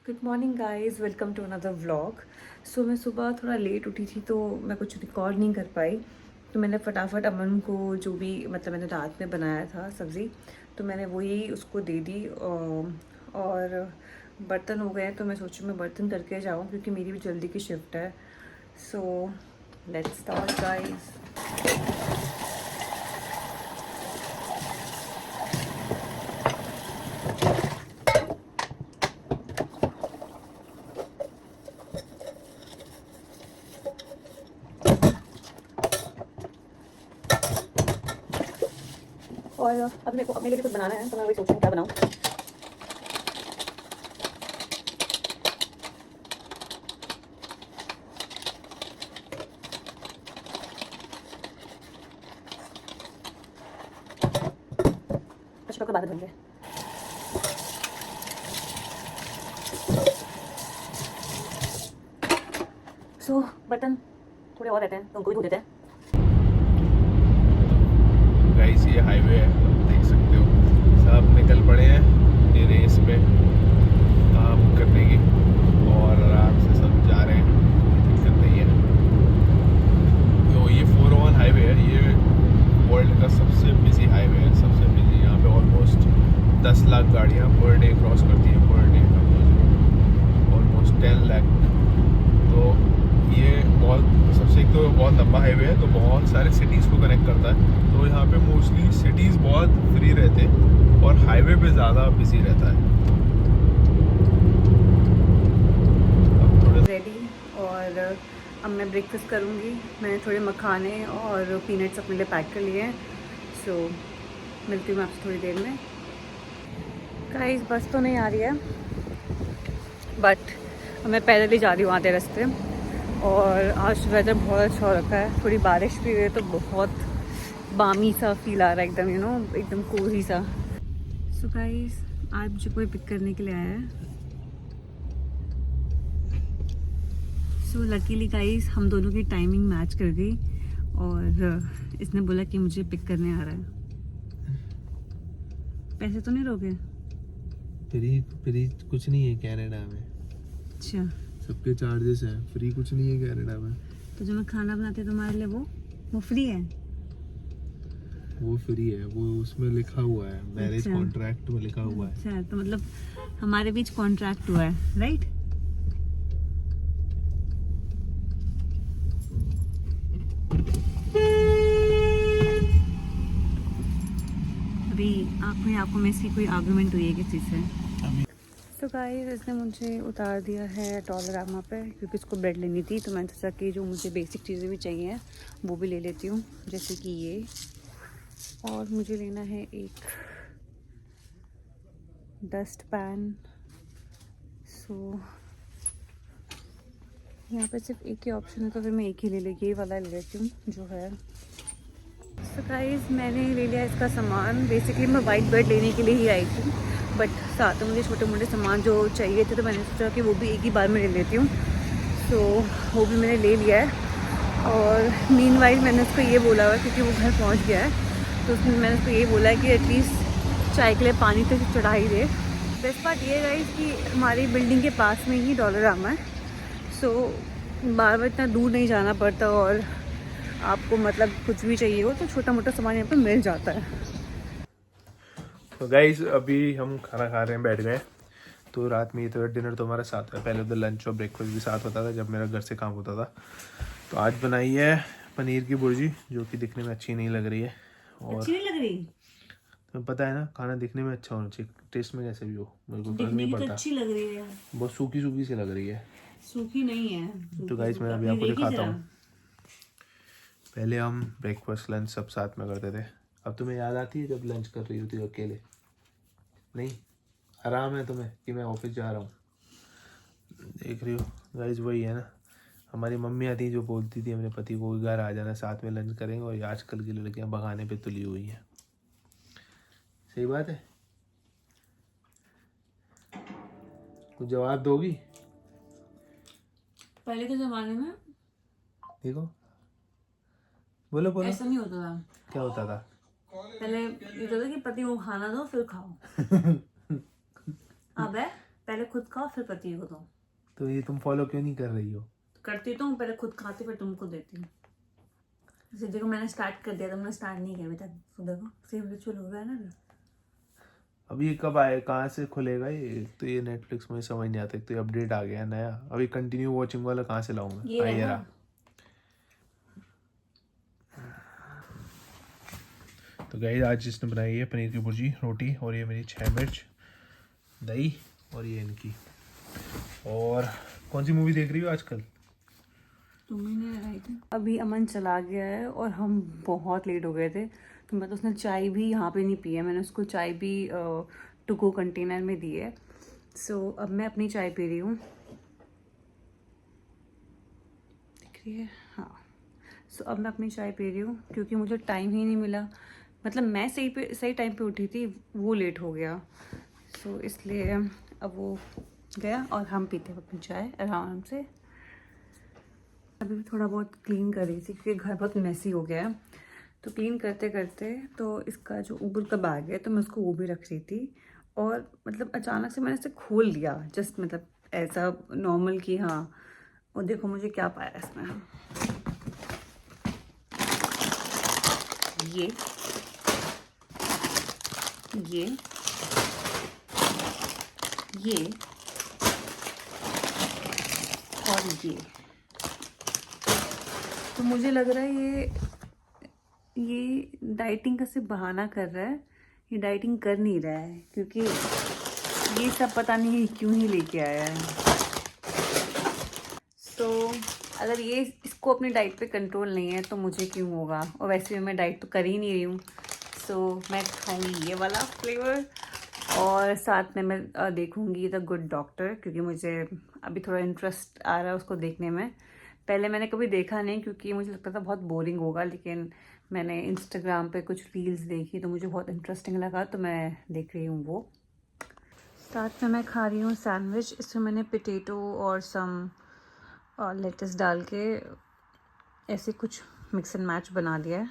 Good morning guys, welcome to another vlog. So मैं सुबह थोड़ा लेट उठी थी तो मैं कुछ रिकॉर्ड नहीं कर पाई। तो मैंने फटाफट अमन को जो भी मैंने रात में बनाया था सब्ज़ी, तो मैंने वही उसको दे दी। और बर्तन हो गए तो मैं सोची मैं बर्तन करके जाऊँ क्योंकि मेरी भी जल्दी की शिफ्ट है। So let's start guys. और अब मेरे को अपने लिए भी कुछ बनाना है तो मैं वही सोच रही हूँ क्या बनाऊँ। अच्छा, बाद में बन सो बर्तन थोड़े और रहते हैं तो उनको भी धो देते हैं। गाइस ये हाईवे है, आप देख सकते हो सब निकल पड़े हैं ये रेस पे काम करने की और आराम से सब जा रहे हैं, कोई दिक्कत नहीं है। तो ये 401 हाईवे है, ये वर्ल्ड का सबसे बिजी हाईवे है, सबसे बिजी। यहाँ पे ऑलमोस्ट 10 लाख गाड़ियाँ पर डे क्रॉस करती हैं, पर डे ऑलमोस्ट 10 लाख। तो ये बहुत सबसे एक तो बहुत लंबा हाईवे है, तो बहुत सारे सिटीज़ को कनेक्ट करता है। तो यहाँ पे मोस्टली सिटीज़ बहुत फ्री रहते हैं और हाईवे पे ज़्यादा बिजी रहता है। अब थोड़े रेडी और अब मैं ब्रेकफास्ट करूँगी। मैंने थोड़े मखाने और पीनट्स अपने लिए पैक कर लिए हैं। सो मिलती हूँ आपसे थोड़ी देर में। गाइस बस तो नहीं आ रही है बट मैं पैदल ही जा रही हूँ आधे रास्ते। और आज वेदर बहुत अच्छा हो रखा है, थोड़ी बारिश भी हुई है तो बहुत बामी सा फील आ रहा है, एकदम एकदम कोजी सा। सो गाइस आज मुझे कोई पिक करने के लिए आया है। सो लकीली गाइस हम दोनों की टाइमिंग मैच कर गई और इसने बोला कि मुझे पिक करने आ रहा है। पैसे तो नहीं रोके? फ्री फ्री कुछ नहीं है कनाडा में, अच्छा, सबके चार्जेस हैं, फ्री कुछ नहीं है कनाडा में। तो जो मैं खाना बनाती हूँ तुम्हारे लिए वो फ्री है? वो फ्री है, वो उसमें लिखा हुआ है, मैरिज अच्छा। कॉन्ट्रैक्ट में लिखा हुआ है। अच्छा, तो मतलब हमारे बीच कॉन्ट्रैक्ट हुआ है, राइट? अभी अपनी आंखों में से कोई आर्गुमेंट हुई है किसी से? तो गाइस इसने मुझे उतार दिया है डॉलरामा पे क्योंकि इसको ब्रेड लेनी थी। तो मैंने सोचा कि जो मुझे बेसिक चीज़ें भी चाहिए वो भी ले लेती हूँ, जैसे कि ये। और मुझे लेना है एक डस्ट पैन। सो यहाँ पे सिर्फ एक ही ऑप्शन है तो फिर मैं एक ही ले लेगी, ये वाला ले लेती हूँ जो है। सो गाइस मैंने ले लिया इसका सामान। बेसिकली मैं वाइट ब्रेड लेने के लिए ही आई थी बट साथ में मुझे छोटे मोटे सामान जो चाहिए थे तो मैंने सोचा कि वो भी एक ही बार में ले लेती हूँ। सो वो भी मैंने ले लिया है। और मीनवाइल मैंने उसको ये बोला हुआ क्योंकि वो घर पहुँच गया है तो उसमें मैंने उसको ये बोला है कि एटलीस्ट चाय के लिए पानी तो चढ़ा ही दे। बेस्ट बात ये रही कि हमारी बिल्डिंग के पास में ही डॉलरामा है। सो बार बार इतना दूर नहीं जाना पड़ता और आपको मतलब कुछ भी चाहिए हो तो छोटा मोटा सामान यहाँ पे मिल जाता है। तो गाइज अभी हम खाना खा रहे हैं, बैठ गए। तो रात में ये तो डिनर तो हमारा साथ है, पहले तो लंच और ब्रेकफास्ट भी साथ होता था जब मेरा घर से काम होता था। तो आज बनाई है पनीर की भुर्जी, जो कि दिखने में अच्छी नहीं लग रही है। और अच्छी नहीं लग रही? तुम्हें पता है ना, खाना दिखने में अच्छा होना चाहिए, टेस्ट में कैसे भी हो मेरे को फर्क दिखने नहीं की तो पड़ता। अच्छी लग रही है। बहुत सूखी सूखी सी लग रही है। सूखी नहीं है, तो गाइस मैं अभी अपनी आपको देखी दिखाता जरा। हूँ। पहले हम ब्रेकफास्ट लंच सब साथ में करते थे। अब तुम्हें याद आती है जब लंच कर रही होती हो अकेले? नहीं, आराम है तुम्हें कि मैं ऑफिस जा रहा हूँ। देख रही हो गाइस, वही है ना, हमारी मम्मियाँ थी जो बोलती थी अपने पति को घर आ जाना, साथ में लंच करेंगे। और आजकल की लड़कियाँ भगाने पे तुली हुई हैं। सही बात है, कुछ जवाब दोगी? पहले के जमाने में देखो, बोलो बोलो, ऐसा नहीं होता था। क्या होता था? पहले ये होता था कि पति को खाना दो फिर खाओ। अब है पहले खुद खाओ फिर पति को दो। तो ये तुम फॉलो क्यों नहीं कर रही हो? करती तो हूँ, पहले खुद खाती फिर तुमको देती हूँ। जैसे देखो मैंने स्टार्ट कर दिया, तुमने स्टार्ट नहीं किया अभी तक, तो देखो सेम रिचुअल हो रहा है ना अभी। अब ये कब आए, कहाँ से खुलेगा ये? तो ये नेटफ्लिक्स में समझ नहीं आता, तो ये अपडेट आ गया है नया, अभी कंटिन्यू वॉचिंग वाला कहाँ से लाऊं मैं? ये है ये ना। रहा। तो गाइस आज जिसने बनाई है पनीर की भुर्जी, रोटी, और ये मेरी 6 मिर्च, दही, और ये इनकी। और कौन सी मूवी देख रही हो आजकल? अभी अमन चला गया है और हम बहुत लेट हो गए थे, तो मैं तो उसने चाय भी यहाँ पे नहीं पी है, मैंने उसको चाय भी टू गो कंटेनर में दी है। सो अब मैं अपनी चाय पी रही हूँ, दिख रही है? हाँ। सो अब मैं अपनी चाय पी रही हूँ क्योंकि मुझे टाइम ही नहीं मिला, मतलब मैं सही टाइम पे उठी थी, वो लेट हो गया। सो इसलिए अब वो गया और हम पीते हैं अपनी चाय आराम से। अभी भी थोड़ा बहुत क्लीन कर रही थी क्योंकि घर बहुत मेसी हो गया है, तो क्लीन करते करते तो इसका जो ऊपर का बैग है तो मैं उसको वो भी रख रही थी, और मतलब अचानक से मैंने इसे खोल लिया, जस्ट मतलब ऐसा नॉर्मल कि हाँ। और देखो मुझे क्या पाया इसमें, ये और ये। तो मुझे लग रहा है ये डाइटिंग का सिर्फ बहाना कर रहा है, ये डाइटिंग कर नहीं रहा है, क्योंकि ये सब पता नहीं क्यों ही लेके आया है। तो अगर ये इसको अपनी डाइट पे कंट्रोल नहीं है तो मुझे क्यों होगा, और वैसे भी मैं डाइट तो कर ही नहीं रही हूँ। सो मैं खाऊंगी ये वाला फ्लेवर, और साथ में मैं देखूंगी द गुड डॉक्टर, क्योंकि मुझे अभी थोड़ा इंटरेस्ट आ रहा है उसको देखने में। पहले मैंने कभी देखा नहीं क्योंकि मुझे लगता था बहुत बोरिंग होगा, लेकिन मैंने इंस्टाग्राम पे कुछ रील्स देखी तो मुझे बहुत इंटरेस्टिंग लगा, तो मैं देख रही हूँ वो। साथ में मैं खा रही हूँ सैंडविच, इसमें मैंने पोटैटो और सम लेट्स डाल के ऐसे कुछ मिक्स एंड मैच बना दिया है।